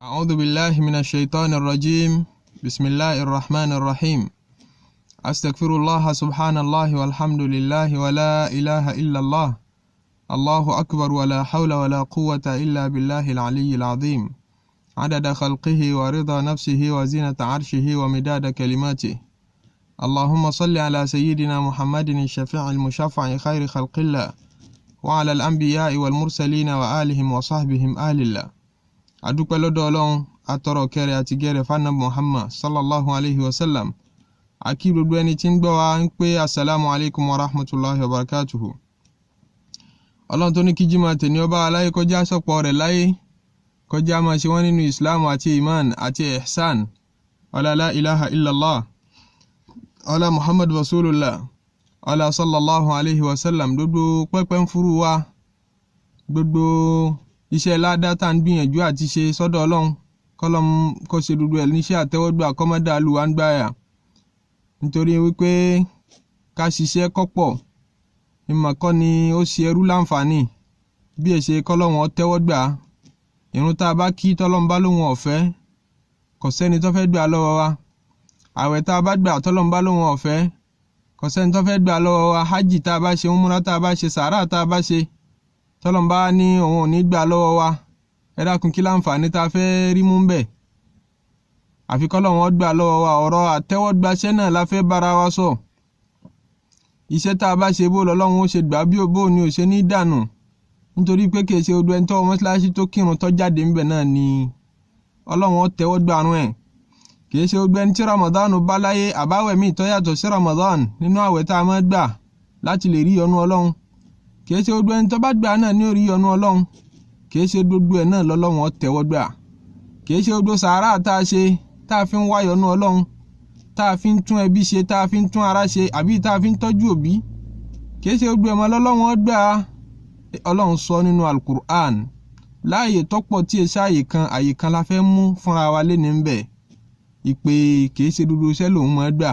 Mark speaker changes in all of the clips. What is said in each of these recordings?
Speaker 1: أعوذ بالله من الشيطان الرجيم. بسم الله الرحمن الرحيم. أستغفر الله سبحان الله والحمد لله ولا إله إلا الله. الله أكبر ولا حول ولا قوة إلا بالله العلي العظيم. عدد خلقه ورضا نفسه وزينة عرشه ومداد كلماته. اللهم صل على سيدنا محمد الشفيع المشفع خير خلق الله وعلى الأنبياء والمرسلين وآلهم وصحبهم آل الله. adúpẹ́ lọ́dọ̀ Ọlọ́run atọrọ kẹrẹ àti gẹrẹ fana Muhammad sallallahu alaihi wasallam. Akí gbogbo ẹni tí ń gbọ́ wa ń pé assalamu alaikum wa rahmatullahi wa barakatuhu. Ọlọ́run tó ní kí jímọ̀ tẹni ọba aláyé kọjá sọpọ̀ rẹ̀ láyé kọjá máa ṣe wọ́n nínú Islam àti iman àti ihsan. Ọlá la ilaha illallah, ọlá Muhammad rasulullah, ọlá sallallahu alaihi wasallam. Gbogbo pẹ́pẹ́ ń furu wa, gbogbo iṣẹ́ ládá tá ń gbìyànjú àti ṣe sọ́dọ̀ Ọlọ́run kọ́lọ́m kó ṣe gbogbo ẹ̀ níṣẹ́ àtẹ́wọ́gbà kọ́mọ́dà lùwà ń gbáyà, nítorí wípé ká ṣiṣẹ́ kọ́pọ̀ ìmọ̀ kọ́ ni ó ṣe ẹrú láǹfààní bí èṣe kọ́lọ́run ó tẹ́wọ́gbà. Ìrun tá a bá kí tọ́lọ́run bá lóhun ọ̀fẹ́ kò sẹ́ni tó fẹ́ gbà lọ́wọ́ wa. Àwẹ̀ tá a bá gbà tọ́lọ́run bá lóhun ọ̀fẹ́ kò sẹ́ni tó fẹ́ gbà lọ́wọ́ wa. Hajj tá a bá ṣe, umrah tá a bá ṣe, sàárà tá a bá ṣe tọ́lọ́run bá ní òun ò ní gbà lọ́wọ́ wa, ẹ dákun kí láǹfààní tá a fẹ́ rí mú bẹ̀. Àfi kọ́lọ́run ó gbà lọ́wọ́ wa. Ọ̀rọ̀ àtẹ́wọ́gbàṣẹ́ náà la fẹ́ bára wa sọ. Iṣẹ́ tá a bá ṣe bó lọ́lọ́run ó ṣe gbà bí ó bó ni ò ṣe ní dànù, nítorí pé kìí ṣe odò ẹni tó mọ́ṣáláṣí tó kírun tó jáde ńbẹ̀ náà ni Ọlọ́run ó tẹ́wọ́gbà rún ẹ̀. Kìí ṣe odò ẹni tí Ramadan bá láyé àbáwẹ̀ míì tó yàtọ̀ sí Ramadan nínú àwẹ̀ tá a máa gbà láti lè rí ìyọ́nú Ọlọ́run. Kìí ṣe gbogbo ẹni tó bá gbà náà ní orí ìyọ́nú Ọlọ́run. Kìí ṣe gbogbo ẹ̀ náà lọ́lọ́run ó tẹ́wọ́gbà. Kìí ṣe gbogbo sàárà tá a ṣe tá a fi ń wá ìyọ́nú Ọlọ́run, tá a fi ń tún ẹbí ṣe, tá a fi ń tún ara ṣe, àbí tá a fi ń tọ́jú òbí. Kìí ṣe gbogbo ẹ̀mọ́ lọ́lọ́run ó gbà. Ọlọ́run sọ nínú Al-Qur'an láàyè tọ́pọ̀ tí èṣà àyè kan la fẹ́ mú fúnra wa lé ní bẹ̀. Ìpè kìí ṣe gbogbo iṣẹ́ lòun máa gbà.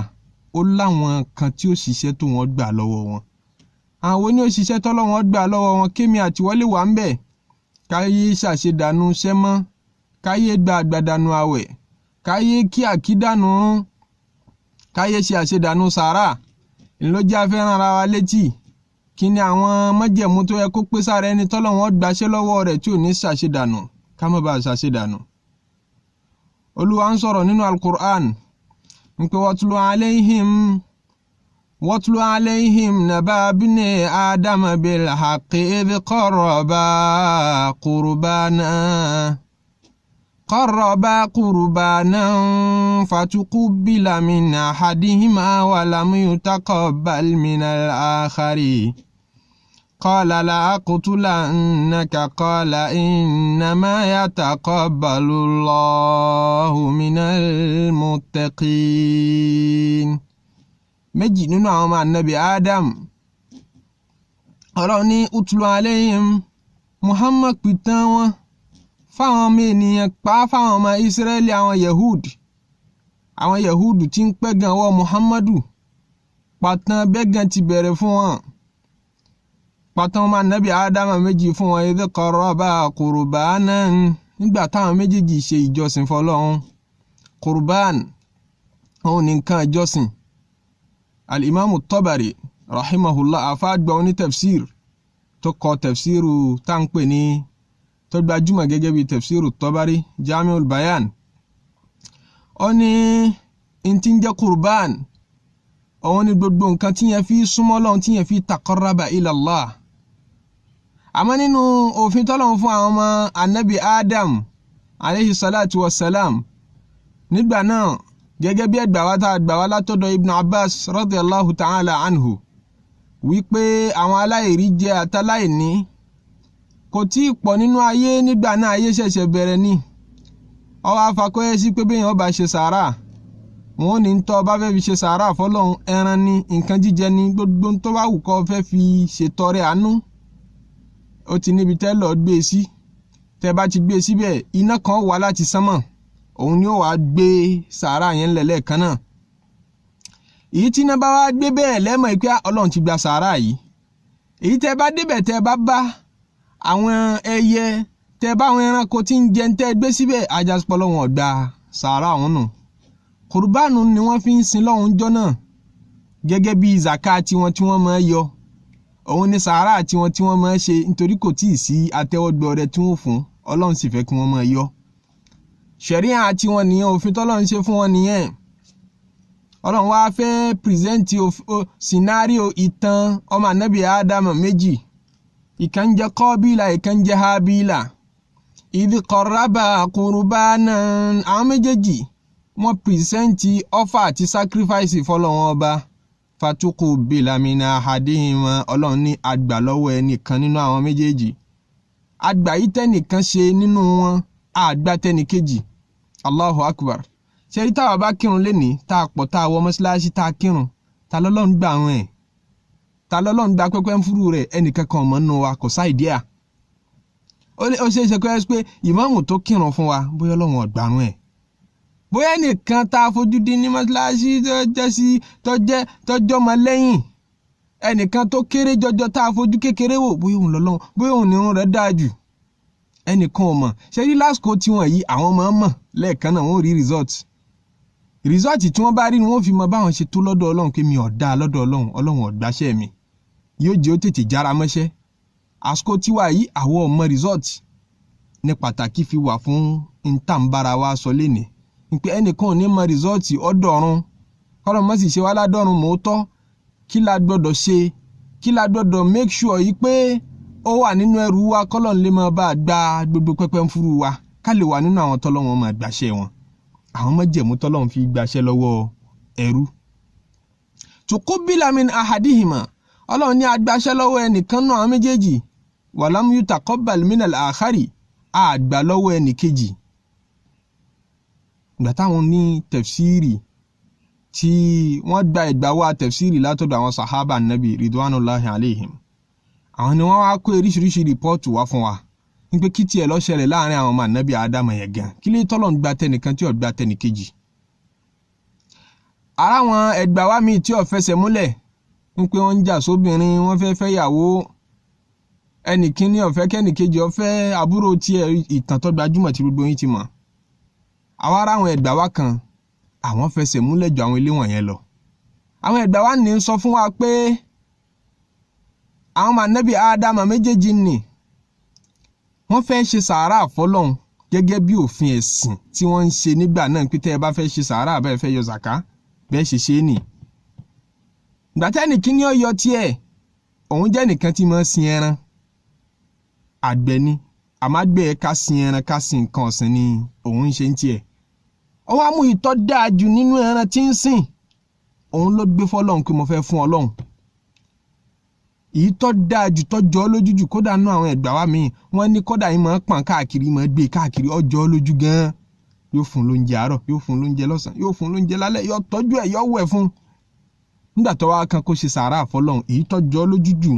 Speaker 1: Ó láwọn kan tí ó ṣiṣẹ́ tó wọ́n gbà lọ́wọ́ wọn. Àwọn ní òṣìṣẹ́ tọ́lọ́run gbà lọ́wọ́ wọn kémi àti wọlé wà ń bẹ̀. Káyé ṣàṣedànù iṣẹ́ mọ́, káyé gba àgbàdànù àwẹ̀, káyé kí àkídànù rún, káyé ṣe àṣedànù sàárà. Ìlójá fẹ́ràn ara wa létí kí ni àwọn májẹ̀mú tó yẹ kó pé sára ẹni tọ́lọ́run gbàṣẹ́ lọ́wọ́ rẹ̀ tí ò ní ṣàṣedànù, ká má bàa ṣàṣedànù. Olúwa ń sọ̀rọ̀ nínú Al-Qur'an ń pé واتل عليهم نبأ ابن آدم بالحق إذ قربا قربانا فتقبل من أحدهما ولم يتقبل من الآخر قال لأقتلنك قال إنما يتقبل الله من المتقين. Méjì nínú àwọn ọmọ Ànábì Adam. Ọlọ́run ní utlu alayhim, Muhammad pìtàn wọn fáwọn ọmọ ènìyàn, pa fáwọn ọmọ Israẹli, àwọn Yahudu tí ń pẹ́gàn wọ Muhammadu. Pàtàn bẹ́gàn ti bẹ̀rẹ̀ fún wọn. Pàtàn ọmọ Ànábì Adam méjì fún wọn. idh qarraba qurbanan, nígbà táwọn méjèèjì ṣe ìjọsìn fọ́lọ́run. Qurban òun ní nǹkan ìjọsìn. Al-Imam At-Tabari rahimahullah afáàgbà oní tafsir tó kọ tafsiru táǹpẹ̀ ní tó gbajúmọ̀ gẹ́gẹ́ bí tafsiru At-Tabari Jami'ul Bayan. Ó ní tí ń jẹ́ qurban òun ni gbogbo nǹkan tí yẹn fi súnmọ́ Ọlọ́run, tí yẹn fi taqarraba ila Allah. Àmọ́ nínú òfin tọ́lọ́run fún àwọn ọmọ Ànábì Adam alayhi salatu wassalam nígbà náà, gẹ́gẹ́ bí ẹgbàwá látọ̀dọ̀ Ibn Abbas radiyallahu ta'ala anhu, wípé àwọn aláìrí jẹ àtàláìní kò tí pọ̀ nínú ayé nígbà náà. Ayé ṣẹ̀ṣẹ̀ bẹ̀rẹ̀ ni. Ó wá fakọ́yẹ́ sí pé bẹ́yàn bá ṣe sàárà, wọn ní tó bá fẹ́ fi ṣe sàárà fọ́lọ́run, ẹran ni, nǹkan jíjẹ ni, gbogbo tó bá wù kó fẹ́ fi ṣètọrẹ àánú ó ti níbi tẹ́ lọ gbé sí. Tẹ́ bá ti gbé síbẹ̀, iná kan wá láti sánmọ̀, òun ni ó wá gbé sàárà yẹn lẹ́lẹ̀ kan náà. Èyí tí iná bá wá gbé bẹ́ẹ̀ lẹ́mọ̀ pé Ọlọ́run ti gba sàárà yìí. Èyí tẹ́ bá débẹ̀ tẹ́ bá bá àwọn ẹyẹ tẹ́ bá àwọn ẹranko tí ń jẹ tẹ́ gbé síbẹ̀ ajásípọ̀ lọ́wọ́n ọ̀gbà sàárà wọn nù kùrùbánù ni wọ́n fi ń sin lọ́hùn jọ náà gẹ́gẹ́ bí zaka tiwọn tí wọ́n máa yọ òun ni sàárà tiwọn tí wọ́n máa ṣe nítorí kò tíì sí àtẹ́wọ́gbọ́ rẹ̀ tí wọ́n fún Ọlọ́run sì fẹ́ kí wọ́n máa yọ ṣẹ̀ríà tiwọn nìyẹn òfin tọ́lọ́run ṣe fún wọn nìyẹn Ọlọ́run wá fẹ́ pírẹsẹ́ǹtì scenario ìtàn ọmọ ànábì Ádámù méjì ìkan jẹ́ Kọ́bílà ìkan jẹ́ Hábílà idh qarraba qurbanan àwọn méjèèjì wọ́n pírẹsẹ́ǹtì ọfà àti sacrifice fọ́lọ́run ọba fatuqubila min ahadihima Ọlọ́run ní àgbà lọ́wọ́ ẹnìkan nínú àwọn méjèèjì àgbà yìí tẹ́nìkan ṣe nínú wọn àgbà tẹ́nìkejì Allahu akbar ṣe rí táwa bá kírun lénìí tá a pọ̀ tá a wọ mọ́ṣáláṣí tá a kírun ta lọ́lọ́run gbà wọn ẹ̀ ta lọ́lọ́run gba pẹ́pẹ́ ń fúru rẹ̀ ẹnìkan kan ọmọ nínú wa kò sáìdíà ó ṣe é ṣe pé ìmáàmù tó kírun fún wa bóyá Ọlọ́run ọ̀gbàrún ẹ̀ bóyá ẹnìkan tá a fojú di ní mọ́ṣáláṣí tọ́jọ́ mọ́ lẹ́yìn ẹnìkan tó kéré jọjọ tá a fojú kékeré wò bóyá òun lọ́lọ́run bóyá òun nírun rẹ̀ dáa jù ẹnìkan ò mọ̀ ṣe rí lásìkò tí wọ́n yìí àwọn máa ń mọ̀ lẹ́ẹ̀kan náà wọ́n rí result tí wọ́n bá rí ni wọ́n fi mọ báwọn ṣe tó lọ́dọ̀ Ọlọ́run pé mi ò dáa lọ́dọ̀ Ọlọ́run ọ̀gbáṣẹ́ mi yóò jẹ́ ó tètè jára mọ́ṣẹ́ àsìkò tí wà yìí àwọn ọmọ result ní pàtàkì fi wà fún ntàǹbára wa sọ lénìí pé ẹnìkan ò ní mọ result ọ̀dọ̀run kọ́lọ́ mọ́ sì ṣe wá ládọ́run mọ́tọ́ kí la gbọ́dọ̀ ṣe kí la gbọ́dọ̀ make sure yìí pé ó wà nínú ẹrù wa kọ́lọ́ lè máa bá a gba gbogbo pẹ́pẹ́ ń fúru wa ká lè wà nínú àwọn tọ́lọ́wọ́n máa gbàṣẹ́ wọn àwọn májẹ̀mú tọ́lọ́run fi gbàṣẹ́ lọ́wọ́ ẹrú. tuqubila min ahadihima Ọlọ́run ní agbàṣẹ́ lọ́wọ́ ẹnìkan náà àwọn méjèèjì walam yutaqabbal min al-akhari àgbà lọ́wọ́ ẹnìkejì. ìgbà táwọn ní tafsiri tí wọ́n gba ìgbà wa tafsiri látọ̀dọ̀ àwọn sahaba nabi ridwanullahi alayhim àwọn ni wọ́n wá kó oríṣiríṣi rìpọ́ọ̀tù wá fún wa nípé kí tiẹ̀ ló ṣẹlẹ̀ láàrin àwọn ọmọ ànábì Ádámù yẹn gan kí lè tọ́lọ́run gba tẹnìkan tí ò gba tẹnìkejì. ara wọn ẹgbà wa míì tí ò fẹsẹ̀ múlẹ̀ nípé wọ́n ń jà sóbìnrin wọ́n fẹ́ fẹ́yàwó ẹnìkíní ò fẹ́ kẹ́nìkejì ó fẹ́ àbúrò tiẹ̀ ìtàn tó gbajúmọ̀ tí gbogbo yín ti mọ̀. àwa ara àwọn ẹgbà wa kan àwọn fẹsẹ̀ múlẹ̀ ju àwọn ilé wọ̀nyẹn lọ. àwọn ẹgbà wa ní sọ fún wa pé àwọn ọmọ ànábì Ádámù méjèèjì ni wọ́n fẹ́ ṣe sàárà fọ́lọ́run gẹ́gẹ́ bí òfin ẹ̀sìn tí wọ́n ń ṣe nígbà náà pé tẹ́ ẹ bá fẹ́ ṣe sàárà bẹ́ẹ̀ fẹ́ yọ zàká bẹ́ẹ̀ ṣe ṣe é nì. ìgbà tẹ́nì kíní ó yọ tiẹ̀ òun jẹ́ nìkan tí máa ń sin ẹran àgbẹ̀ ni àmàgbẹ̀ ká sin ẹran ká sin nǹkan ọ̀sìn ni òun ń ṣe ń tiẹ̀. ó wá mú ìtọ́ dáa jù nínú ẹran tí ń sìn òun ló gbé fọ́lọ́run pé mo fẹ́ fún Ọlọ́run èyí tó dáa jù tó jọ lójú jù kódà nú àwọn ẹgbàá wa míì wọ́n ní kódà yìí máa ń pọ̀n káàkiri máa gbé káàkiri ọjọ́ lójú gan-an yóò fún lóúnjẹ àárọ̀ yóò fún lóúnjẹ lọ́sàn yóò fún lóúnjẹ lálẹ́ yóò tọ́jú ẹ̀ yóò wẹ̀ fún nígbà tó wá kan kó ṣe sàárà fọ́lọ́run èyí tó jọ lójú jù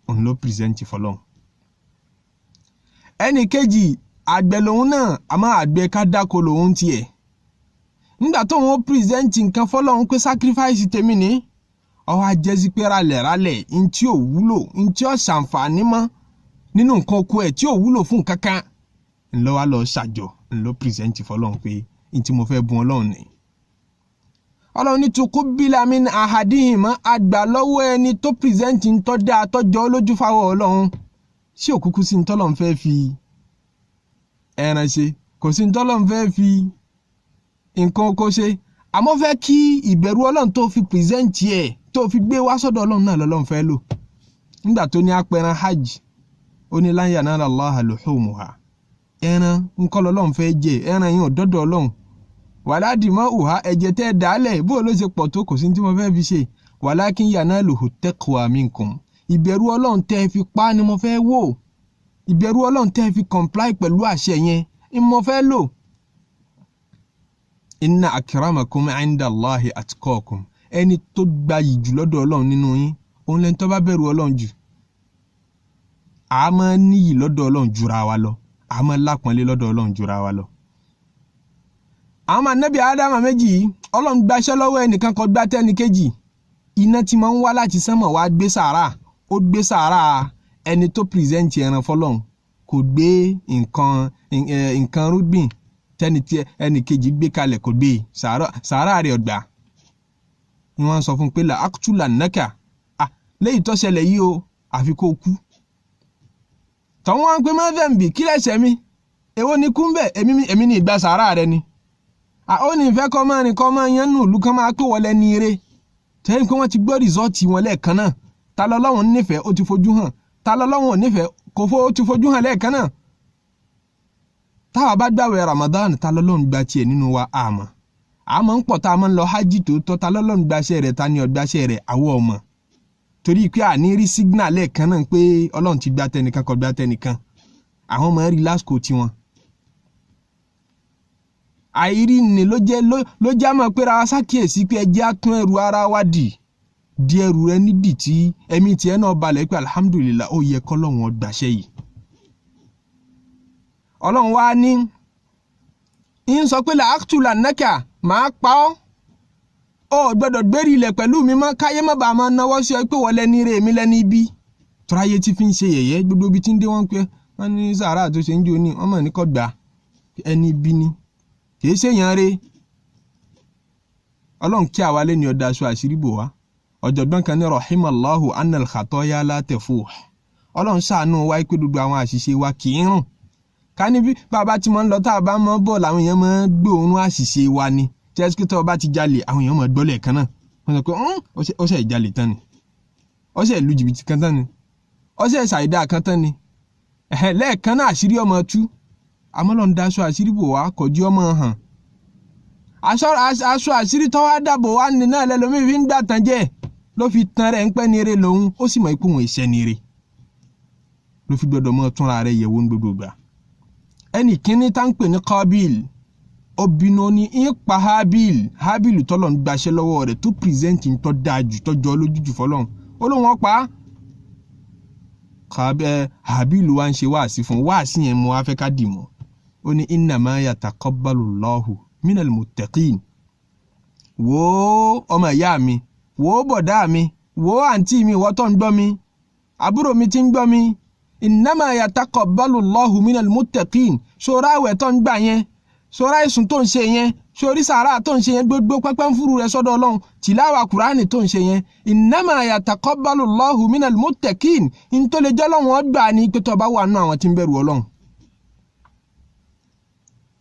Speaker 1: òun ló pírẹsẹ̀ǹtì fọ́lọ́run. ẹnì kejì àgbẹ̀ lòun náà àmọ́ àgbẹ̀ ká dáko lòun tiẹ̀ nígbà tó wọn pírẹsẹ̀ǹtì nǹkan fọ́lọ́run pé sacrifice tèmi ní ọwọ́ ajẹ́sí pé ralẹ̀ ntí ò wúlò ntí ò ṣàǹfààní mọ́ nínú nǹkan oko ẹ̀ tí ò wúlò fún kankan ńlọ wa lọ ṣàjọ ńlọ pírẹsẹ̀ǹtì fọ́lọ́run pé ntí mo fẹ́ bùn Ọlọ́run ni. Ọlọ́run ní tuqubila min ahadihima àgbà lọ́wọ́ ẹni tó pírẹsẹ̀ǹtì ń tọ́ dáa tọ́jọ́ lójú fáwọ́ Ọlọ́run sí òkúkú sí ntọ́lọ́run fẹ́ fi ẹran ṣe kò sí ntọ́lọ́run fẹ́ fi nǹkan oko ṣe àmọ́ fẹ́ kí ìbẹ̀rù Ọlọ́run tó fi pírẹsẹ̀ǹtì ẹ̀ tó fi gbé wá sọ́dọ̀ Ọlọ́run náà lọ́lọ́run fẹ́ lò nígbà tó ní apẹran hajj ó ní lan yanala Allaha luhumuha ẹran ńkọ́ lọ́lọ́run fẹ́ jẹ ẹran yìí ò dọ́dọ̀ Ọlọ́run wala dima'uha ẹ̀jẹ̀ tẹ́ dálẹ̀ bó ló ṣe pọ̀ tó kò sí tí mo fẹ́ fi ṣe walakin yanaluhu taqwa minkum ìbẹ̀rù Ọlọ́run tẹ́ fi pa ni mo fẹ́ wò ìbẹ̀rù Ọlọ́run tẹ́ fi comply pẹ̀lú àṣẹ yẹn ni mo fẹ́ lò. inna akramakum 'inda Allahi atqakum ẹni tó gbayì jù lọ́dọ̀ Ọlọ́run nínú yín òun lẹ́ni tó bá bẹ̀rù Ọlọ́run jù a máa níyì lọ́dọ̀ Ọlọ́run jura wa lọ a máa lápọ̀nlé lọ́dọ̀ Ọlọ́run jura wa lọ. àwọn ànábì Ádámù méjì Ọlọ́run gbaṣẹ́ lọ́wọ́ ẹnìkan kò gbà tẹ́nìkejì iná tí máa ń wá láti sánmọ̀ wá gbé sàárà ó gbé sàárà ẹni tó pírẹsẹ̀ǹtì ẹran fọ́lọ́run kò gbé nǹkan rúgbìn tẹ́ni tí ẹnì kejì gbé kalẹ̀ kò gbé sàárà rẹ̀ ọ̀gbà ni wọ́n sọ fún pé la aqtulannaka lẹ́yìn tó ṣẹlẹ̀ yìí o àfi kó kú tọ́wọ́n wọn pé má dhanbi kí lẹ́sẹ̀ mi èwo ni kú ń bẹ̀ èmi ní ìgbà sàárà rẹ ni ó ní ìfẹ́ kọ́ máa rìn kọ́ máa yẹn nù ìlú kan máa pé wọlé ní eré tẹ́yìn pé wọ́n ti gbọ́ rìsọ́ọ̀tì wọn lẹ́ẹ̀kan náà ta lọ́lọ́run nífẹ̀ẹ́ ó ti fojú hàn ta lọ́lọ́run ò nífẹ̀ẹ́ ó ti fojú hàn lẹ́ẹ̀kan náà táwa bá gbàwẹ̀ Ramadan ta lọ́lọ́run gba tiẹ̀ nínú wa àmọ́ ń pọ̀ tá a máa ń lọ hajj tòótọ́ ta lọ́lọ́run gbaṣẹ́ rẹ̀ ta ni ọ̀gbáṣẹ́ rẹ̀ àwọ̀ ọmọ torí pé àní rí signal lẹ́ẹ̀kan náà pé Ọlọ́run ti gba tẹnìkan kò gba tẹnìkan àwọn ọmọ rí lásìkò tiwọn àìrí ni ló já mọ́ pé ra ṣàkíyèsí pé ẹjẹ́ á tún ẹrù ara wa dì ẹrù rẹ nídìí tí ẹ̀mí tiẹ̀ náà balẹ̀ pé alhamdulillah ó yẹ kọ́lọ́run ọgbàṣẹ́ yìí Ọlọ́run wá ní ń sọ pé la aqtulannaka máa pa ọ́ gbọ́dọ̀ gbérí ilẹ̀ pẹ̀lú mi mọ́ káyé má bàa máa náwó sí ọ pé wọ́n lẹ́ni rè mí lẹ́ni ibi tọ́ráyé tí fi ń ṣe yẹ̀yẹ́ gbogbo ibi tí ń dé wọ́n pé wọ́n ní sàárà tó ṣe ń jó ní wọ́n mọ̀ ní kọ́ gbà ẹni ibi ni kì í ṣèyàn rè Ọlọ́run kí àwa lẹ́ni ọ̀dà aṣọ àṣírí bò wá ọ̀jọ̀gbọ́n kan ní rahimallahu annal khatoya la tafuh Ọlọ́run ṣàánú wa pé gbogbo àwọn àṣìṣe wa kì í rùn ká ní bí bàbá tí mo ń lọ tá a bá mọ́ bọ̀ làwọn èèyàn máa ń gbóòórùn àṣìṣe wa ni jẹ́sí tó bá ti jalè àwọn èèyàn máa gbọ́lẹ̀ kan náà wọ́n sọ pé ó ṣe ìjalè tán ni ó ṣe ìlú jìbìtì kan tán ni ó ṣe ìṣàìdá kan tán ni lẹ́ẹ̀kan náà àṣírí ọmọ tú àmọ́ lọ́n daṣọ àṣírí bò wá kọjú ọmọ hàn aṣọ àṣírí tó wá dàbò wá ní náà lẹ́lọ́mí fi ń gbà tán jẹ́ ló fi tan rẹ̀ ń pẹ́ ní eré lòun ó sì mọ̀ ipò wọn ìṣẹ́ ní eré ló fi gbọdọ̀ mọ́ túnra rẹ̀ yẹ̀wò ní gbogbo gbà ẹnì kíní tá ń pè ní Qabil obìnrin ní ipa Habil tọ́lọ̀ ń gbaṣẹ́ lọ́wọ́ rẹ̀ tó pírẹsẹ̀ntì tó dáa jù tọ́jọ́ lójújù fọlọ́run ó lóun ọ̀pá Habil wa ń ṣe wáàsí fún wáàsí yẹn mo wá fẹ́ ká dì mọ́ ó ní innama yataqabbalullahu minal muttaqin wo ọmọ ìyá mi wo bọ̀dá mi wo àǹtí mi wọ́n tó ń gbọ́ mi àbúrò mi ti ń gbọ́ mi innama yataqabbalullahu minal muttaqin ṣọ́ra àwẹ̀ tó ń gbà yẹn ṣọ́ra ìsùn tó ń ṣe yẹn ṣorí sàárà tó ń ṣe yẹn gbogbo pẹ́pẹ́ ń fúru rẹ̀ sọ́dọ̀ Ọlọ́run tìláwà kùránì tó ń ṣe yẹn innama yataqabbalullahu minal muttaqin in tó lè jẹ́ Ọlọ́run ọgbà ní pé tó bá wà nù àwọn tí ń bẹ̀rù Ọlọ́run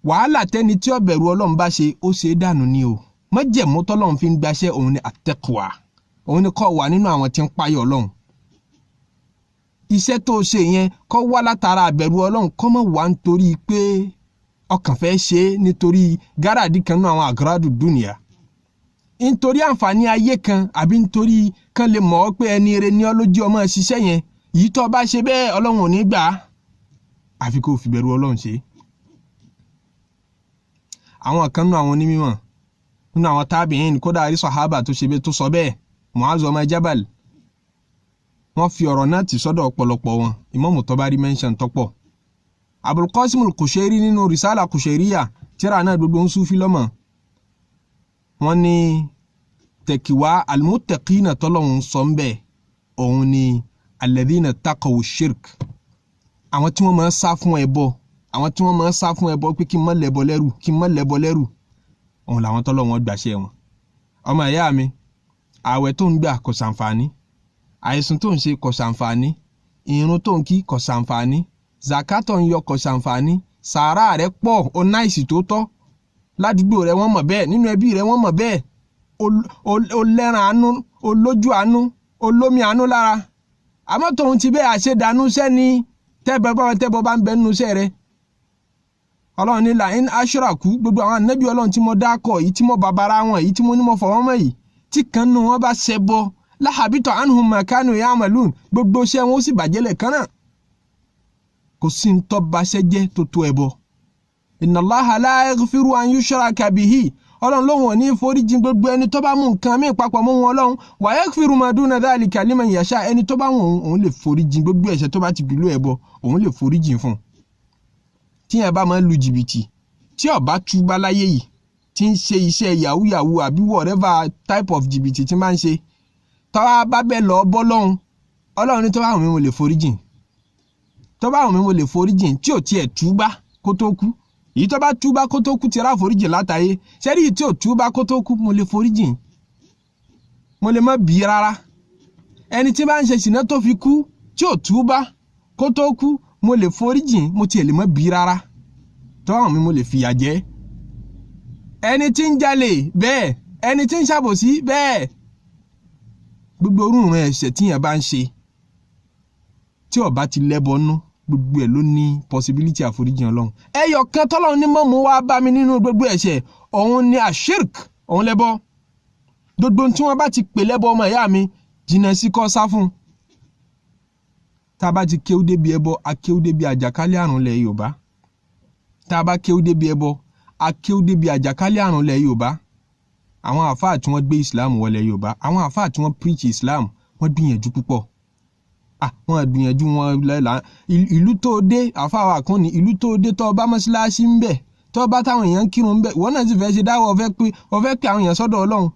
Speaker 1: wàhálà tẹ́ni tí ó bẹ̀rù Ọlọ́run bá ṣe ó ṣe é dànù ni o májẹ̀mú tọ́lọ́run fi ń gbaṣẹ́ òun ni at-taqwa òun ni kó wà nínú àwọn tí ń páyọ̀ Ọlọ́run iṣẹ́ tó ṣe yẹn kó wá látara àbẹ̀rù Ọlọ́run kó má wà nítorí pé ọkàn fẹ́ ṣe nítorí gáràdì kan náà àwọn àgọ́ràdù dúnìyà nítorí àǹfààní ayé kan àbí nítorí kan lè mọ̀ ọ́ pé ẹni rẹ ní ọlójú ọmọ ṣiṣẹ́ yẹn yìí tó bá ṣe bẹ́ẹ̀ Ọlọ́run ò ní gbà á àfi kó fi bẹ̀rù Ọlọ́run ṣe. àwọn kan náà àwọn onímọ̀ nínú àwọn tábìín kódà rí sàhábà tó ṣe bẹ́ẹ̀ tó sọ bẹ́ẹ̀ Mu'adh ọmọ Jabal wọ́n fi ọ̀rọ̀ náà tì sọ́dọ̀ ọ̀pọ̀lọpọ̀ wọn Imam Tabari mention tọ́pọ̀ Abul Qasim al-Kushairi nínú Risala Kushairiya tíra náà gbogbo ń súfí lọ́mọ wọ́n ní tẹ̀kíwá al-muttaqina tọ́lọ́hun sọ ń bẹ̀ òun ni alladhina taqaw shirk àwọn tí wọ́n máa sá fún ẹbọ àwọn tí wọ́n máa sá fún ẹbọ pé kí n má lẹ́bọ lẹ́rù òun làwọn tọ́lọ́hun gbàṣẹ́ wọn ọmọ ìyá mi ààwẹ̀ tó ń gbà kò ṣàǹfààní àìsùn tó ń ṣe kò ṣàǹfààní ìrun tó ń kí kò ṣàǹfààní zakatọ̀ ń yọ kò ṣàǹfààní sàárà rẹ̀ pọ̀ ó náìsì tó tọ́ ládùúgbò rẹ̀ wọ́n mọ̀ bẹ́ẹ̀ nínú ẹbí rẹ̀ wọ́n mọ̀ bẹ́ẹ̀ ó lẹ́ran àánú ó lójú àánú ó lómi àánú lára àmọ́ tóun ti bẹ́ẹ̀ àṣedànù sẹ́ni tẹ́bọ̀ bá ń bẹ nínú iṣẹ́ rẹ̀ Ọlọ́run ní la'in ashraku gbogbo àwọn ànábì Ọlọ́run tí mo dákọ̀ yìí tí mo bàbára wọn yìí tí mo ní mo fọwọ́ mọ́ yìí tí kan nù wọn bá ṣẹbọ láhàbítọ̀ anhum ma kanu ya'malun gbogbo iṣẹ́ wọn ó sì bàjẹ́ lẹ́ẹ̀kan náà kò sí ń tọ́ baṣẹ́ jẹ́ tó tó ẹbọ inna Allaha la yaghfiru an yushraka bihi Ọlọ́run lóhùn ò ní foríjìn gbogbo ẹni tó bá mú nǹkan mí papọ̀ mọ́ wọn Ọlọ́run wa yaghfiru ma duna dhalika liman yasha ẹni tó bá wọn òun lè foríjìn gbogbo ẹ̀ṣẹ̀ tó bá ti gbìlú ẹbọ òun lè foríjìn fún tíyẹn bá máa ń lu jìbìtì tí ó bá túbá láyé yìí tí ń ṣe iṣẹ́ yahoo àbí whatever type of jìbìtì tí máa ń ṣe tọ́wọ́ bá bẹ́ẹ̀ lọ bọ́ lọ́hùn Ọlọ́run ní tọ́wọ́ àwọn mi ò lè foríjìn tó bá wù mí mo lè foríjìn tí ò tiẹ̀ túbá kó tó kú èyí tó bá túbá kó tó kú ti rá foríjìn látàyé ṣẹ́rí yìí tí ò túbá kó tó kú mo lè foríjìn mo lè má bí rárá ẹni tí bá ń ṣe ṣìnà tó fi kú tí ò túbá kó tó kú mo lè foríjìn mo tiẹ̀ lè má bí rárá tó bá wù mí mo lè fìyà jẹ ẹni tí ń jalè bẹ́ẹ̀ ẹni tí ń ṣàbòsí bẹ́ẹ̀ gbogbo orúurun ẹ̀ṣẹ̀ tíyàn bá ń ṣe tí ó bá ti lẹ́bọnú gbogbo ẹ̀ ló ní possibility àforíjìn Ọlọ́run ẹyọ kan tọ́lọ́run ní mọ́ mú wá bá mi nínú gbogbo ẹ̀ṣẹ̀ òun ni àṣírk òun lẹ́bọ gbogbo tí wọ́n bá ti pè lẹ́bọ ọmọ ìyá mi jìnnà sí kọ́ sá fún tá a bá ti kéwú débi ẹbọ a kéwú débi àjàkálẹ̀ àrùn lẹ̀ Yorùbá tá a bá kéwú débi ẹbọ a kéwú débi àjàkálẹ̀ àrùn lẹ̀ Yorùbá àwọn àfáà tí wọ́n gbé Islam wọlé Yorùbá àwọn àfáà tí wọ́n preach Islam wọ́n gbìyànjú púpọ̀ wọ́n gbìyànjú wọn lẹ́la ìlú tó dé àfáà wa kan ní ìlú tó dé tó bá mọ́sálásí ń bẹ̀ tó bá táwọn èèyàn kírun ń bẹ̀ wọ́n náà sì fẹ́ ṣe dáwọ́ ọ̀fẹ́ pé àwọn èèyàn sọ́dọ̀ Ọlọ́run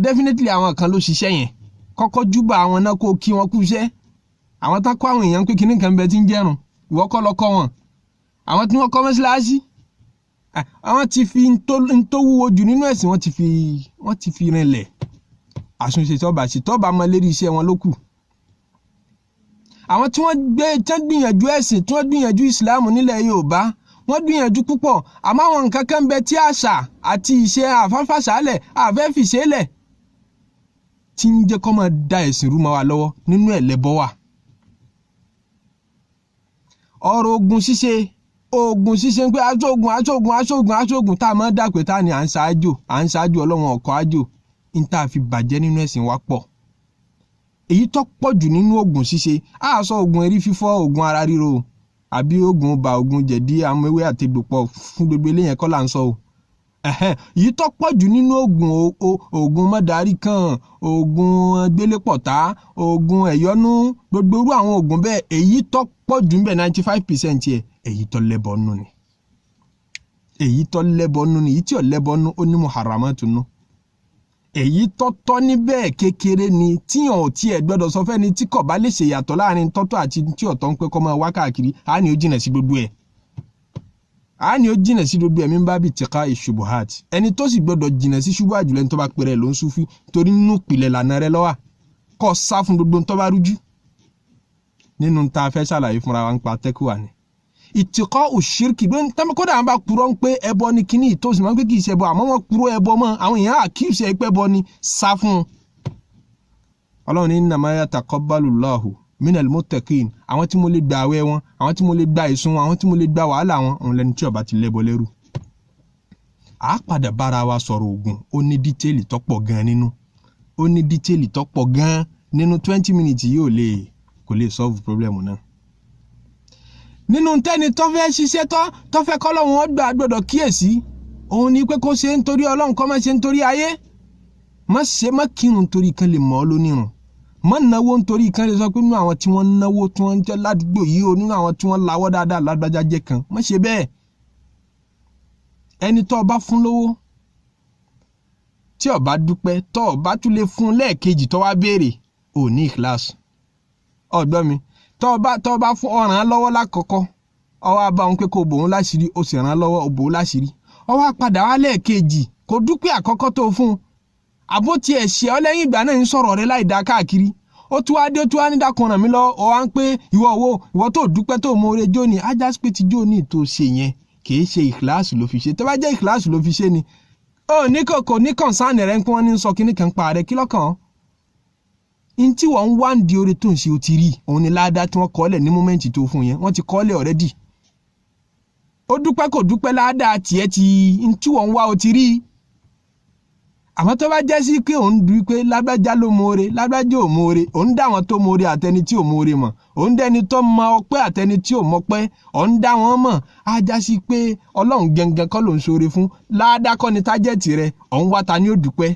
Speaker 1: definitely àwọn kan ló ṣiṣẹ́ yẹn kọ́kọ́ júbà àwọn náà kó kí wọn kú iṣẹ́ àwọn tá kọ́ àwọn èèyàn pé kíní kan bẹ tí ń jẹ́rùn ìwọ kọ́ lọ́kọ́ wọn àwọn tí wọ́n kọ́ mọ́sálásí àwọn ti fi ń tó wúwo jù nínú ẹ̀sìn wọ́n ti fi rinlẹ̀ àṣùnṣe tọ́ba mọ lérí iṣẹ́ wọn ló kù àwọn tí wọ́n gbìyànjú ẹ̀sìn tí wọ́n gbìyànjú ìsìláàmù nílẹ̀ Yorùbá wọ́n gbìyànjú púpọ̀ àmọ́ àwọn nǹkan kan bẹ tí àṣà àti ìṣe àfáfàṣálẹ̀ àfẹ́fìṣẹ́lẹ̀ tí ń jẹ́ kó máa da ẹ̀sìn rú mọ́ wa lọ́wọ́ nínú ẹ̀lẹ́bọ wà. ọ̀rọ̀ ogun ṣíṣe ń pé aṣọ́gun tá a máa dà pé tá ni à ń ṣáájú Ọlọ́run ọ̀kọ́ ájò ń tá a fi bàjẹ́ nínú ẹ̀sìn wa pọ̀. èyí tó pọ̀ jù nínú ogun ṣíṣe á sọ ogun erí fífọ́ ogun ara ríro àbí ogun ọba ogun jẹ̀dí amewé àtẹ̀gbòpọ̀ fún gbogbo eléyẹn kọ́ là ń sọ o. èyí tó pọ̀ jù nínú ogun mọ́dárí kan ogun gbélépọ̀tá ogun ẹ̀yọ́nú gbogbo irú àwọn ogun bẹ́ẹ̀ èyí tó pọ̀ jù ń bẹ 95% ẹ̀ èyí tó lẹ́bọnú ni èyí tí ò lẹ́bọnú ó ní muharramatu nù èyí tọ́tọ́ níbẹ̀ kékeré ni tíyàn ò tiẹ̀ gbọ́dọ̀ sọ fẹ́ni tí kò bá lè ṣe yàtọ̀ láàrin tọ́tọ́ àti tí ọ̀tọ̀ ń pẹ́ kọ́ máa wá káàkiri á ní ó jìnà sí gbogbo ẹ̀ mi bá bí tìka ìṣubuhat ẹni tó sì gbọ́dọ̀ jìnà sí ṣubú àjùlẹ̀ tó bá pèrè ló ń súfí torí nínú ìpìlẹ̀ lànà rẹ lọ́wà kọ́ sá fún gbogbo tó bá rújú nínú ta fẹ́ ṣàlàyé fúnra wa ń pa tẹ́kùwà ni ìtìkọ́ òṣìríkì ló ń tẹ́mọ́ kódà àwọn bá purọ́ ń pé ẹbọ ni kíní ìtòsí máa ń pé kì í ṣe ẹbọ àmọ́ wọ́n purọ́ ẹbọ mọ́ àwọn èèyàn àkíyèsí ẹgbẹ́ ẹbọ ni sá fún un. Ọlọ́run ní innama yataqabbalu Allahu minal muttaqin àwọn tí mo lè gba àwẹ̀ wọn àwọn tí mo lè gba ìsun wọn àwọn tí mo lè gba wàhálà wọn òun lẹni tí ó bá ti lẹ́bọ lẹ́rù. a padà bára wa sọ̀rọ̀ ogun ó ní dítẹ́ẹ̀lì tó pọ̀ gan nínú 20 minutes yìí kò lè solve problem náà. nínú tẹ́ni tó fẹ́ ṣiṣẹ́ tó fẹ́ kọ́lọ́run ó gbọ́dọ̀ kíyèsí òun ni pé kó ṣe nítorí Ọlọ́run kó má ṣe nítorí ayé má kírun nítorí kan lè mọ̀ ọ́ lónírun má náwó nítorí kan lè sọ pé nínú àwọn tí wọ́n náwó tí wọ́n ń jẹ́ ládùúgbò yìí o nínú àwọn tí wọ́n lawọ́ dáadáa lágbájá jẹ́ kan má ṣe bẹ́ẹ̀ ẹni tó bá fún lówó tí ó bá dúpẹ́ tó bá tún lè fún lẹ́ẹ̀kejì tó wá béèrè ò ní ìkíláàsì ọ̀dọ́ mi tó bá fún ọ̀ràn lọ́wọ́ lákọ̀ọ́kọ́ ó wá bá òun pé kó bòun láṣìírí ó sì ràn lọ́wọ́ ó bòun láṣìírí ó wá padà wá lẹ́ẹ̀kejì kò dúpẹ́ àkọ́kọ́ tó fún àbó tiẹ̀ ṣe ọ lẹ́yìn ìgbà náà ń sọ̀rọ̀ rẹ láì dá káàkiri ó tún wá ní dákun ràn mí lọ ọ wá ń pé ìwọ tó dúpẹ́ tó mọ̀ọ́rẹ́ jóni ajá pé ti jóni tó ṣe yẹn kì í ṣe ìkíláàsì ló fi ṣe tó bá jẹ́ ìkíláàsì ló fi ṣe ni ó ní kò ní kọ̀ǹsáànì rẹ ń pọ́n ní sọ kíní kan pa rẹ kí lọ́kàn in tí wọ́n ń wá ń di oore tó ń ṣe o ti rí òun ni ládàá tí wọ́n kọ́lẹ̀ ní mọ́mẹ́ǹtì tó fún yẹn wọ́n ti kọ́lẹ̀ already ó dúpẹ́ kò dúpẹ́ ládàá tiẹ̀ in tí wọ́n ń wá o ti rí àmọ́ tó bá jẹ́ sí pé òun dùn pé lágbájá ló mọ̀ọ́re lágbájá ò mọ̀ọ́re òun dá wọn tó mọ̀ọ́re àtẹni tí ò mọ̀ọ́re mọ̀ òun dẹni tó mọ ọpẹ́ àtẹni tí ò mọpẹ́ òun dá wọn mọ̀ á já sí pé Ọlọ́run gẹ́gẹ́ kọ́ ló ń ṣoore fún ládàá kọ́ ni tájẹ́ẹ̀tì rẹ òun wá ta ni ó dúpẹ́.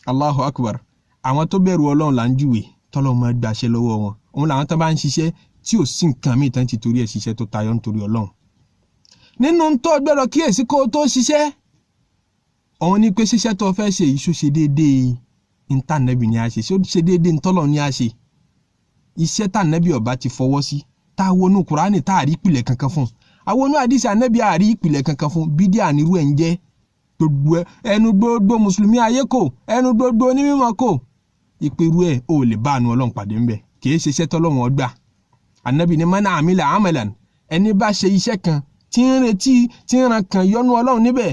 Speaker 1: Allahu Akbar àwọn tó bẹ̀rù Ọlọ́run là ń júwe tọ́lọ́ mọ́ gbàṣẹ lọ́wọ́ wọn òun làwọn tó bá ń ṣiṣẹ́ tí ò sí nǹkan míì tán ti torí ẹ̀ ṣiṣẹ́ tó tayọ nítorí Ọlọ́run. nínú tó gbọ́dọ̀ kíyèsí kó tó ṣiṣẹ́ òun ni pé ṣiṣẹ́ tó fẹ́ ṣe yìí ṣó ṣe déédéé ìntànẹ́bì ni a ṣe ṣó ṣe déédéé ntọ́lọ̀ ni a ṣe iṣẹ́ tá ànábì ọba ti fọwọ́ sí tá wọnú Kùránì tá àrí ìpìlẹ̀ kankan fún àwọn àdìsí ànábì àrí ìpìlẹ̀ kankan fún bídíà nírú ẹ̀ ń jẹ́ gbogbo ẹnu gbogbo mùsùlùmí ayé kò ẹnu gbogbo onímọ̀ kò ìpèrú ẹ̀ ò lè bá àánú Ọlọ́run pàdé ńbẹ̀ kìí ṣe iṣẹ́ tọ́lọ́run ọgbà ànábì ní man amila amalan ẹni bá ṣe iṣẹ́ kan tí ń retí tí ń ran kan yọ́nú Ọlọ́run níbẹ̀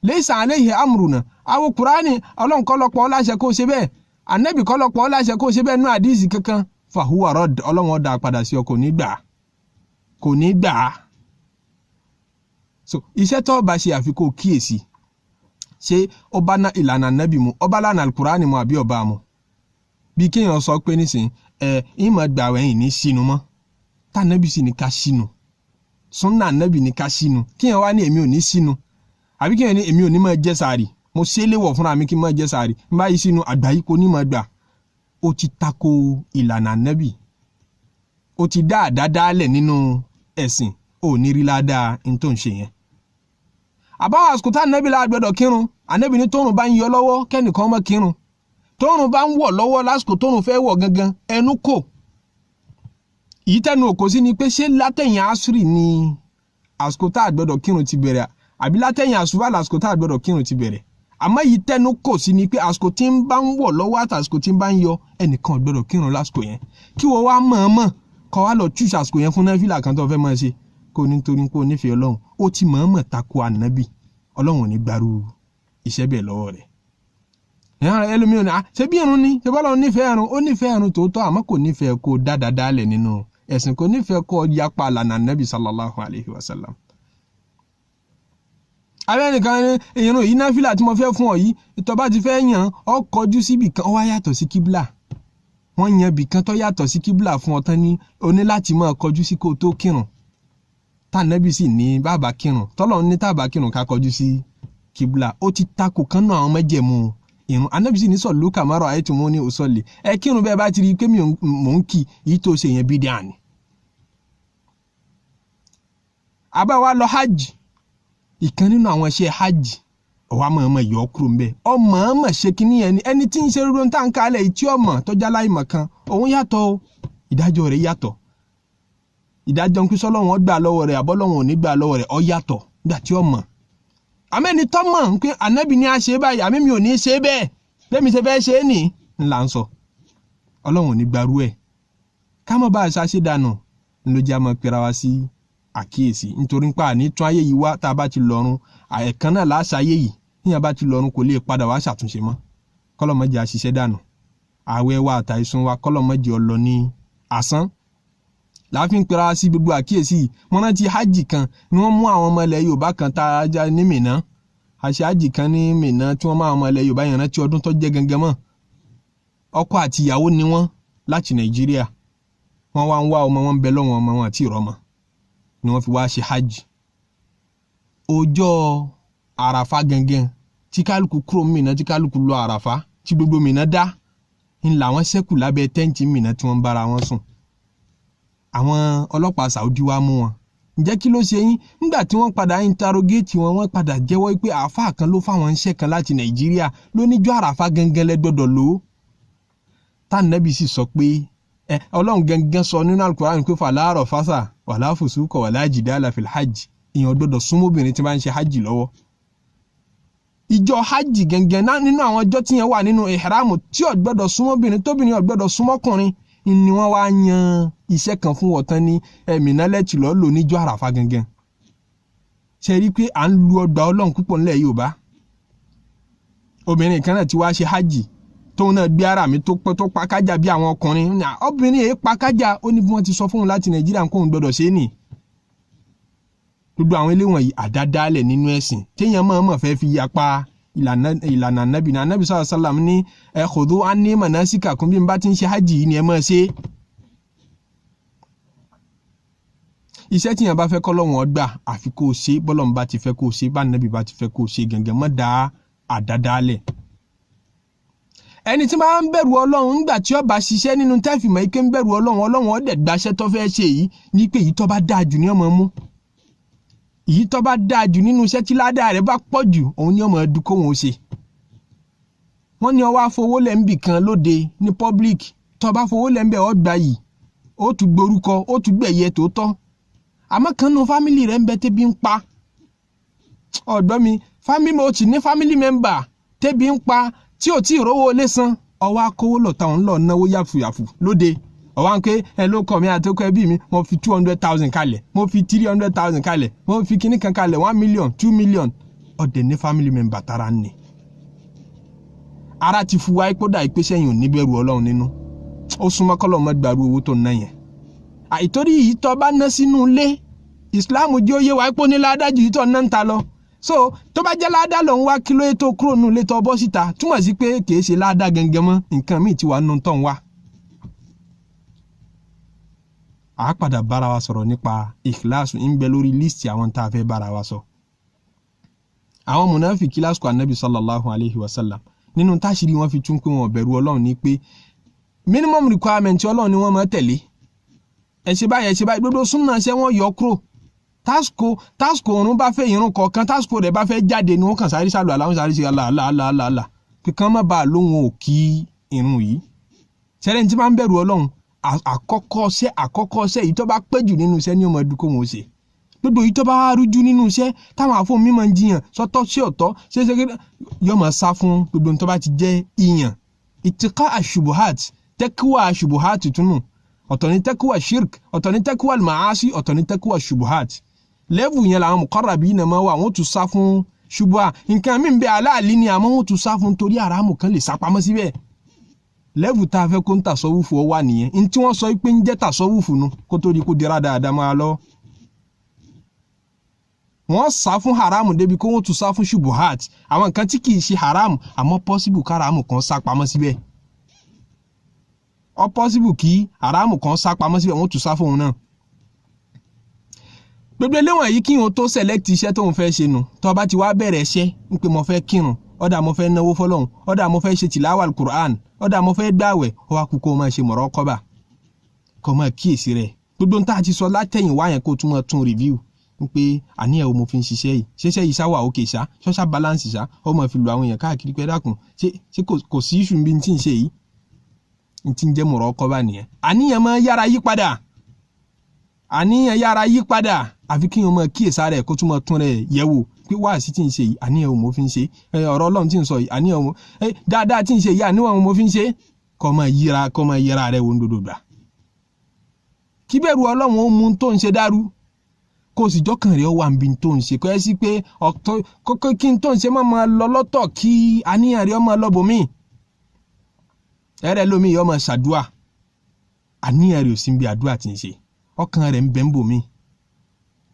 Speaker 1: laysa alayhi amruna àwọn Kùránì Ọlọ́run kọ́lọ́pọ̀ láṣẹ kó ṣe bẹ́ẹ̀ ànábì kọ́lọ́pọ̀ láṣẹ kó ṣe bẹ́ẹ̀ nú àdìsí kankan fahuwa radd Ọlọ́run ó dá padà sí ọ kò ní gbà so iṣẹ́ tó bá ṣe àfi kó kíyèsí ṣé ọba ná ìlànà ànábì mu ọba lánà Al-Kùránì mu àbí ọba mu bí kéèyàn sọ pé nísìn ìmọ̀ gbàwẹ̀ yìí ní sínú mọ́ tá ànábì sì ní ká sínú súnà ànábì ní ká sínú kéèyàn wá ní èmi ò ní sínú àbí kéèyàn ní èmi ò ní máa jẹ sààrì mo ṣe é léwọ̀ fúnra mi kí n máa jẹ sààrì n bá yí sínú àgbáyé kò ní máa gbà ó ti tako ìlànà ànábì ó ti dá àdádálẹ̀ nínú ẹ̀sìn ò ní rí ládàá n tó ń ṣe yẹn àbáwọn àsìkò tá ànábì la gbọ́dọ̀ kírun ànábì ní tóòrùn bá ń yọ lọ́wọ́ kẹ́nìkan má kírun tóòrùn bá ń wọ̀ lọ́wọ́ lásìkò tóòrùn fẹ́ wọ̀ gangan ẹnu kò èyí tẹnu òkò sí ni pé ṣé látẹ̀yìn asúrì ni àsìkò tá àgbọ́dọ̀ kírun ti bẹ̀rẹ̀ àbí látẹ̀yìn àsùbá lásìkò tá àgbọ́dọ̀ kírun ti bẹ̀rẹ̀ àmọ́ èyí tẹnu kò sí ni pé àsìkò tí ń bá ń wọ̀ lọ́wọ́ àtàsìkò tí ń bá ń yọ ẹnìkan gbọ́dọ̀ kírun lásìkò yẹn kí wọ́n wá mọ̀ọ́mọ̀ kọ́ wá lọ chúùsì àsìkò yẹn fún náfìlà kan tó fẹ́ máa ṣe kó nítorí pé ó nífẹ̀ẹ́ Ọlọ́run ó ti mọ̀ọ́mọ̀ tako ànábì Ọlọ́run ò ní gbárù iṣẹ́ bẹ́ẹ̀ lọ́wọ́ rẹ̀ ẹlòmíì ò ní ṣe bí irun ni ṣe bọ́lá ò nífẹ̀ẹ́ irun ó nífẹ̀ẹ́ irun tòótọ́ àmọ́ kò nífẹ̀ẹ́ kó dáadáa lẹ̀ nínú ẹ̀sìn kò nífẹ̀ẹ́ kó yapa àlànà ànábì sallallahu alayhi wa sallam. abẹ́ nìkan irun yìí náfìlà tí mo fẹ́ fún ọ yìí ìtọ́ bá ti fẹ́ yàn ọ kọjú síbì kan ó wá yàtọ̀ sí kíbla wọ́n yan bì kan tó yàtọ̀ sí kíbla fún ọ tán ní o ní láti máa kọjú sí kó tó kírun tànàbí sì ní bàbá kírun tọ́lọ́run ní tàbá kírun ká kọjú sí kíbla ó ti takò kan náà àwọn májẹ̀mú ìrun ànábì sì ní sallu kama ra'aytumuni usalli ẹ kírun bẹ́ẹ̀ bá ti rí pé mò ń kí yìí tó ṣe yẹn bídíà ni. àbá wa lọ hajj ìkan nínú àwọn iṣẹ́ hajj ọwọ́ àmọ́ yọ kúrò ń bẹ́ẹ̀ ọmọ ṣe kínní ẹni tí ń ṣe rúdó ń tà ń kalẹ̀ ìtí ọmọ tọ́jà láìmọ̀ kan òun yàtọ̀ ìdájọ́ rẹ̀ yàtọ̀ ìdájọ́ ń pín sọ́lọ́wọ́n gbà lọ́wọ́ rẹ̀ àbọ́lọ́wọ́n ò ní gbà lọ́wọ́ rẹ̀ ó yàtọ̀ nígbà tí ó mọ̀ àmẹ́ni tó mọ̀ ń pé ànábì ní a ṣe báyìí àmì mi ò ní ṣe bẹ́ẹ̀ lẹ́mi ṣe fẹ́ ṣe é nì ńlá ń sọ Ọlọ́run ò ní gbarú ẹ̀ ká mọ̀ bá a ṣàṣe dànù ló jẹ́ àmọ́ pera wa sí àkíyèsí nítorí pé àní tún ayé yìí wá tá a bá ti lọ́run àẹ̀kan náà láṣà ayé yìí níyàn bá ti lọ́run kò lè padà wá ṣàtúnṣe mọ́ kọ́lọ́mọ́jẹ́ àṣìṣe dànù àwẹ̀ wa àtàìsùn wa kọ́lọ́mọ́jẹ́ ọlọ ní asán láàfin pera sí gbogbo àkíyèsí mo rántí hajj kan ni wọ́n mú àwọn ọmọ ilẹ̀ Yorùbá kan tá a já ní Mínà àṣẹ hajj kan ní Mínà tí wọ́n mú àwọn ọmọ ilẹ̀ Yorùbá yẹn rántí ọdún tó jẹ́ gangan mọ́ ọkọ àti ìyàwó ni wọ́n láti Nàìjíríà wọ́n wá ń wá ọmọ wọn bẹ lọ́wọ́ ọmọ wọn àti ìrọmọ ni wọ́n fi wá ṣe hajj ọjọ́ àràfá gangan tí kálukú kúrò Mínà tí kálukú lọ àràfá tí gbogbo Mínà dá ńlá wọn ṣẹ́kù lábẹ́ tẹ́ǹtì Mínà tí wọ́n bára wọn sùn àwọn ọlọ́pàá Saudi wá mú wọn ǹjẹ́ kí ló ṣe yín nígbà tí wọ́n padà interrogate wọ́n padà jẹ́wọ́ pé àáfàá kan ló fáwọn iṣẹ́ kan láti Nàìjíríà lóníjọ́ àràfá gangan lẹ́gbọ́dọ̀ lò ó tànàbí sì sọ pé Ọlọ́run gangan sọ nínú Al-Qur'an pé fala rafasa wala fusuqa wala jidala fil hajj èèyàn gbọ́dọ̀ súnmọ́ obìnrin tí bá ń ṣe hajj lọ́wọ́ ìjọ hajj gangan nínú àwọn ọjọ́ tí yẹn wà nínú ihramu tí ó gbọ́dọ̀ súnmọ́ obìnrin tóbìnrin ó gbọ́dọ̀ súnmọ́ ọkùnrin ni wọ́n wá yan iṣẹ́ kan fún wọ̀tán ní Mínà lẹ́tì lọ́ọ́ lò níjọ́ àràfá gangan ṣe rí pé à ń lu ọgbà Ọlọ́run púpọ̀ nílẹ̀ Yorùbá obìnrin kan náà ti wá ṣe hajj tóun náà gbé ara mi tó pa kájà bí àwọn ọkùnrin obìnrin èyí pa kájà ó ní bí wọ́n ti sọ fún un láti Nàìjíríà kóun gbọ́dọ̀ ṣe é nì gbogbo àwọn ilé wọ̀nyí àdádálẹ̀ nínú ẹ̀sìn téèyàn mọ̀ọ́mọ̀ fẹ́ fi yapa ìlànà ànábì náà ànábì sallallahu alaihi wasallam ní khudhu anni manasikakum bí n bá ti ń ṣe hajj yìí ni ẹ máa ṣe. iṣẹ́ tíyàn bá fẹ́ kọ́lọ́hun ó gbà àfi kó o ṣe bọ́lọ́hun bá ti fẹ́ kó o ṣe bá ànábì bá ti fẹ́ kó o ṣe gangan mọ́ dá àdádálẹ̀. ẹni tí máa ń bẹ̀rù Ọlọ́run nígbà tí ó bá ṣiṣẹ́ nínú tẹ́fì mọ́ ike ń bẹ̀rù Ọlọ́run ó dẹ̀ gbaṣẹ́ tó fẹ́ ṣe yìí ní pé èyí tó bá dáa jù ní ọmọ mú èyí tó bá dáa jù nínú iṣẹ́ tí ládàá rẹ̀ bá pọ̀ jù òun ni ọmọ ẹdùn kóhun ó ṣe. wọ́n ní ó wá fowó lẹ̀ ń bì kan lóde ní public tó bá fowó lẹ̀ ń bẹ̀ ọ́ gbà yìí ó tún gborúkọ ó tún gbẹ̀yẹ tòótọ́ àmọ́ kan nínú family rẹ̀ ń bẹ tẹ́bi ń pa ọ̀dọ́ mi family ó ti ní family member tẹ́bi ń pa tí ò tí ì rówó lé san ọwọ́ akówó lọ́ta òun lọ náwó yàfùyàfù lóde ọwọ́ pé ẹ ló kọ́ mi àtọ́kọ́ ẹbí mi mo fi 200,000 kalẹ̀ mo fi 300,000 kalẹ̀ mo fi kíní kan kalẹ̀ 1 million 2 million ọ̀dẹ̀ ní family member tara ní ara ti fu wa ipò dà ìpè sẹ́yìn ò ní bẹ̀rù Ọlọ́run nínú ó súnmọ́ kọ́lọ́ mọ́ gbàrú owó tó ná yẹn àìtórí yìí tó bá ná sínú ilé Islam jẹ́ òye wa ipò ní ládájú yìí tó ná ń ta lọ so tó bá jẹ́ ládá lọ ń wá kí lóye tó kúrò nínú ilé tó bọ́ síta túmọ̀ sí pé kìí ṣe ládá gẹ́gẹ́ mọ́ nǹkan míì tí wàá nù tó ń wá. a padà bára wa sọ̀rọ̀ nípa ìkìláàsù ń bẹ lórí líìsì àwọn tá a fẹ́ bára wa sọ. àwọn mùnáfíkí lásìkò ànábì sallallahu alayhi wa sallam nínú táṣìírí wọn fi tún pé wọn bẹ̀rù Ọlọ́run ní pé minimum requirement Ọlọ́run ni wọ́n máa tẹ̀lé ẹ ṣe báyìí gbogbo súnmọ́ ṣe wọ́n yọ kúrò tásìkò òrùn bá fẹ́ ìrun kọ̀ọ̀kan tásìkò rẹ̀ bá fẹ́ jáde ni wọ́n kàn sáré sálù aláwọ̀ sáré ṣe àlàálàálà kíkan má bàa lóhun ò kí irun yìí ṣẹlẹ̀ tí máa ń bẹ̀rù Ọlọ́run àkọ́kọ́ ṣẹ́ èyí tó bá pẹ́ jù nínú iṣẹ́ ní ọmọ ẹdún kó wọn ṣe gbogbo èyí tó bá rújú nínú iṣẹ́ táwọn àfọ mi máa ń jiyàn sọ́tọ̀ sí ọ̀tọ̀ ṣe yọ máa sá fún gbogbo tó bá ti jẹ́ ìyàn ìtìká àṣubuhat tẹ́kíwà àṣubuhat túnú ọ̀tọ̀ ní tẹ́kíwà shirk ọ̀tọ̀ ní tẹ́kíwà màásí ọ̀tọ̀ ní tẹ́kíwà ṣubuhat lẹ́vù yẹn làwọn mùkọ́ràbí náà máa wà wọ́n tún sá fún ṣubuhat nǹkan mí bẹ aláàlí ni àmọ́ wọ́n tún sá fún torí àràmù kan lè sá pamọ́ síbẹ̀ lẹ́vù tá a fẹ́ kó ń tàsọ́wùfù ọ wà nìyẹn ní tí wọ́n sọ pé ń jẹ́ tàsọ́wùfù nu kó tó di kó dira dáadáa máa lọ. wọ́n sá fún haramu débi kó wọ́n tún sá fún ṣubuhat àwọn nǹkan tí kì í ṣe haramu àmọ́ pọ́sibù káràmù kan sá pamọ́ síbẹ̀ ọ pọ́sibù kí haramu kan sá pamọ́ síbẹ̀ wọ́n tún sá fún òun náà. gbogbo eléwọ̀n yìí kí wọn tó select iṣẹ́ tó ń fẹ́ ṣe nù tó bá ti wá bẹ̀rẹ̀ iṣẹ́ ń pé mo fẹ́ kírun ọ̀dà mo fẹ́ náwó fọlọ́hun ọ̀dà mo fẹ́ ṣe tìláwà Al-Qur'an ọ̀dà mo fẹ́ gbààwẹ̀ ó wá kú kó máa ṣe mọ̀rọ́kọ́bà kó máa kíyèsí rẹ̀ gbogbo nta ti sọ látẹ̀yìn wáyẹn kó tún máa tún review ń pé àníyàn mo fi ń ṣiṣẹ́ yìí ṣiṣẹ́ yìí ṣá wà òkè ṣá ṣọ́ṣà balance ṣá ó máa fi lu àwọn èèyàn káàkiri pé dákun ṣé kò sí issue bí n tí ń ṣe yìí n tí ń jẹ́ mọ̀rọ́kọ́bà nìyẹn àníyàn máa yára yí padà àfi kí wọn máa kíyèsá rẹ̀ kó tún máa tún rẹ̀ yẹ̀wò pé wáàsí tí ń ṣe yìí àníyàn mo fi ń ṣe ọ̀rọ̀ Ọlọ́run tí ń sọ yìí àníyàn mo dáadáa tí ń ṣe yìí àníyàn mo fi ń ṣe kó máa yíra rẹ̀ wo ń dodo gbà. kí bẹ̀rù Ọlọ́run ó mú tó ń ṣe dàrú kó sì jọ́kàn rẹ̀ ó wà níbi tó ń ṣe kó ẹ sí pé kókó kí n tó ń ṣe máa lọ lọ́tọ̀ kí àníyàn rẹ̀ ó máa lọ bòmí. ẹ̀rẹ̀ lómi yóò máa ṣàdúà àníyàn rẹ̀ ò sí bí àdúà tí ń ṣe ọkàn rẹ̀ ń bẹ ń bòmí.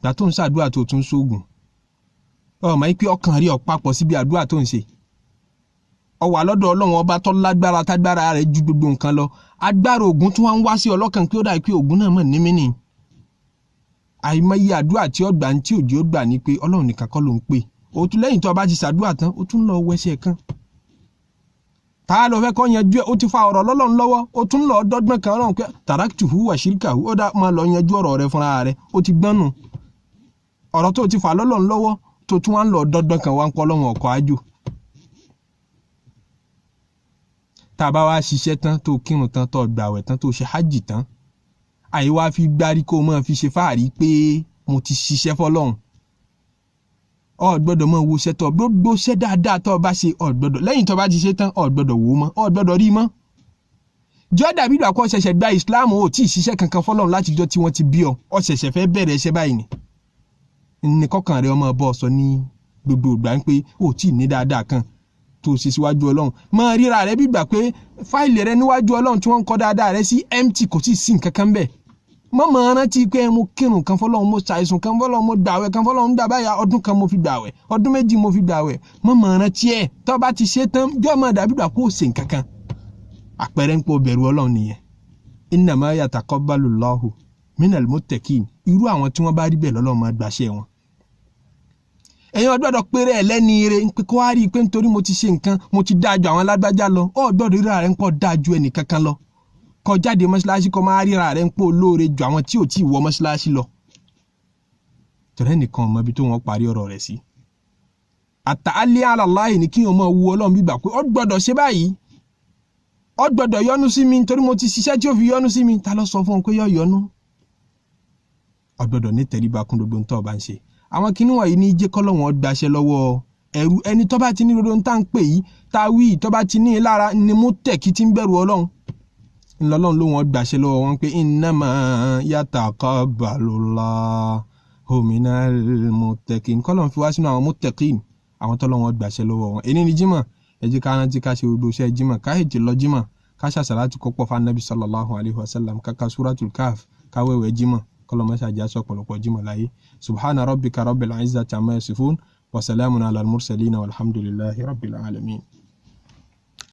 Speaker 1: gbà tó ń ṣàdúà tó tún sóògùn ọmọ yìí pé ọkàn rí ọ̀pápọ̀ síbi àdúrà tó ń ṣe ó wà lọ́dọ̀ Ọlọ́run ọba tó lágbára tágbára rẹ̀ ju gbogbo nǹkan lọ agbára ògùn tí wọ́n ń wá sí ọlọ́kàn pé ó dà pé ògùn náà mọ̀ ní mí nì àìmọye àdúrà tí ó gbà ní tí òjì ó gbà ní pé Ọlọ́run nìkan kọ́ ló ń pè ó tún lẹ́yìn tó bá ti ṣàdúrà tán ó tún lọ wẹsẹ̀ kan tá a lọ fẹ́ kọ́ yanjú ẹ̀ ó ti fa ọ̀rọ̀ lọ́lọ́run lọ́wọ́ ó tún lọ dọ́gbọ́n kan Ọlọ́run pé taraktuhu wa shirkahu ó dá máa lọ yanjú ọ̀rọ̀ rẹ̀ fúnra rẹ̀ ó ti gbọ́nù ọ̀rọ̀ tó ti fà lọ́lọ́run lọ́wọ́ tó tún wá ń lọ dọ́dọ́ kan wá ń pọ́ lọ́wọ́ ọkọ̀ ájò. tá a bá wá ṣiṣẹ́ tán tó kírun tán tó gbàwẹ̀ tán tó ṣe hajj tán àyíwá fi gbárí kó máa fi ṣe fáàrí pé mo ti ṣiṣẹ́ fọ́lọ́run. o gbọ́dọ̀ máa wo iṣẹ́ tó gbogbo iṣẹ́ dáadáa tó bá ṣe o gbọ́dọ̀ lẹ́yìn tó bá ti ṣe tán o gbọ́dọ̀ wò mọ́ o gbọ́dọ̀ rí mọ́. jọ́ dàbí ìgbà kó ṣẹ̀ṣẹ̀ gba Islam ò tí ì ṣiṣẹ́ kankan fọ́lọ́run láti jọ́ tí wọ́n ti bí ọ ṣẹ̀ṣẹ̀ fẹ́ bẹ̀rẹ̀ iṣẹ́ báyìí ni. ní kọkàn rẹ ọmọ bọ́ sọ ní gbogbo ìgbà ń pé ó tí ì ní dáadáa kan tó ṣe síwájú Ọlọ́run máa ríra rẹ bí gbà pé fáìlì rẹ níwájú Ọlọ́run tí wọ́n ń kọ́ dáadáa rẹ sí empty kò tí ì sí nǹkan kan bẹ́ẹ̀ mọ́ rántí pé mo kírun kan fọ́lọ́run mo ṣàìsùn kan fọ́lọ́run mo gbàwẹ̀ kan fọ́lọ́run gbà báyà ọdún kan mo fi gbàwẹ̀ ọdún méjì mo fi gbàwẹ̀ mọ́ rántí ẹ̀ tó bá ti ṣe tán jọ́ máa dàbí gbà kó ṣe nǹkan kan àpẹẹrẹ ń pọ̀ bẹ̀rù Ọlọ́run nìyẹn innama yataqabbalu Allahu minal muttaqin irú àwọn tí wọ́n bá rí bẹ́ẹ̀ lọ́lọ́run máa gbàṣẹ́ wọn. ẹ̀yin ọ̀gbọ́dọ̀ péré ẹ̀ lẹ́ni ire pé kó wá rí i pé nítorí mo ti ṣe nǹkan mo ti dájú àwọn alágbájá lọ ọ̀gbọ́dọ̀ ríra rẹ̀ ń pọ̀ dájú ẹnì kankan lọ kó jáde mọ́ṣáláṣí kó máa ríra rẹ̀ ń pọ̀ olóore ju àwọn tí ò tí ì wọ mọ́ṣáláṣí lọ. tọ̀rẹ́ nìkan mọ ibi tó wọ́n parí ọ̀rọ̀ rẹ̀ sí. àtàlẹ́ àlàláyè ni kí wọ́n máa wu Ọlọ́run bíbà pé ọ̀gbọ́dọ̀ ṣe báyìí ó gbọ́dọ̀ yọ́nú sí mi nítorí mo ti ṣiṣẹ́ tí ó fi yọ́nú sí mi ta ló sọ fún ọ pé yó yọ́nú ó gbọ́dọ̀ ní tẹríba kún gbogbo ntó bá ń ṣe àwọn kinní wọ̀nyí ní jẹ́ kọ́lọ́hun gbaṣẹ́ lọ́wọ́ ẹrú ẹni tó bá ti ní rodo tá ń pè yìí tá wí tó bá ti ní lára ni mo tẹ̀kí tí ń bẹ̀rù Ọlọ́run ńlọ́lọ́run ló wọ́n gbaṣẹ́ lọ́wọ́ wọn pé innama yataqabbalullahu minal muttaqin kọ́lọ́hun fi wá sínú àwọn muttaqin àwọn tó lọ́wọ́ gbaṣẹ́ lọ́wọ́ wọn èní ni jímọ̀ ẹ jẹ́ ká rántí ká ṣe gbogbo iṣẹ́ jímọ̀ ká hèjì lọ jímọ̀ ká ṣàṣàlátù kọ́pọ̀ fún Ànábì sallallahu alaihi wasallam ká ka suratul Kahf ká wẹ̀wẹ̀ jímọ̀ kọ́lọ́mọ ṣàjà sọ̀pọ̀lọpọ̀ jímọ̀ láyé subhana rabbika rabbil izzati amma yasifun wa salamun ala al mursalin walhamdulillahi rabbil alamin.